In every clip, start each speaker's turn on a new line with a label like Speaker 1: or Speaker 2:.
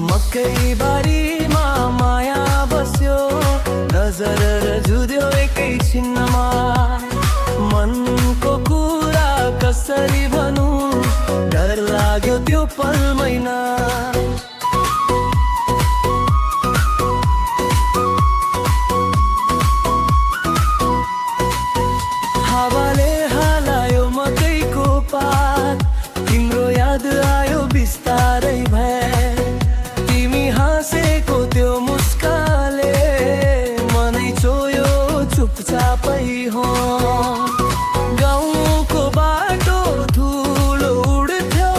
Speaker 1: मकै बारीमा माया बस्यो, नजर जुद्यो एकैछिनमा। मनको कुरा कसरी भनौँ, डर लाग्यो त्यो पल मैना। हावाले हालायो मकैको पात, तिम्रो याद आयो बिस्तारै भए। तिमी हाँसेको त्यो मुस्काले मनै छोयो चुपचापै हो। गाउँको बाटो धुलो उड्थ्यो,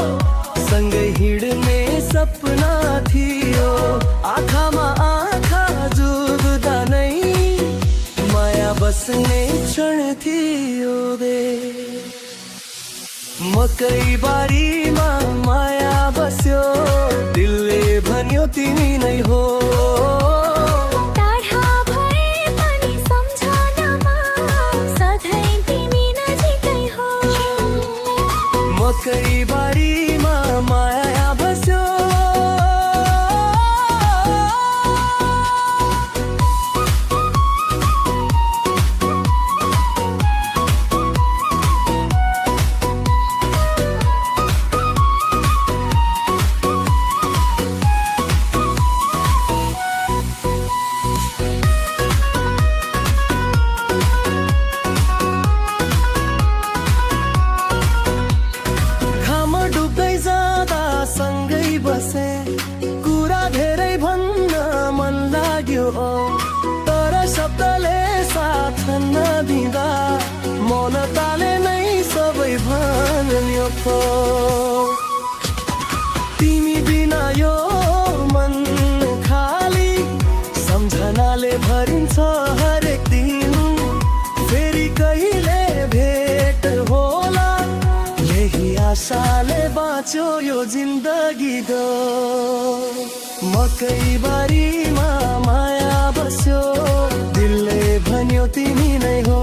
Speaker 1: सँगै हिँड्ने सपना थियो। आँखामा आँखा जुग्दा नै माया बस्ने क्षण थियो बे। मकै बारीमा माया बस्यो, दिलले भन्यो तिमी नै हो।
Speaker 2: टाढा भए पनि सम्झनामा सधैँ तिमी नजिकै हो।
Speaker 1: मकै बारीमा माया बस्यो। सँगै बसे कुरा धेरै भन्न मन लाग्यो, तर शब्दले साथ नदिँदा मौनताले नै सबै भन्यो। तिमी बिना यो मन खाली, सम्झनाले भरिन्छ हरेक दिन। फेरि कहिले भेट होला, यही आशाले बाँच्यो यो जिन्दगी गो। मकै बारीमा माया बस्यो, दिलले भन्यो तिमी नै हो।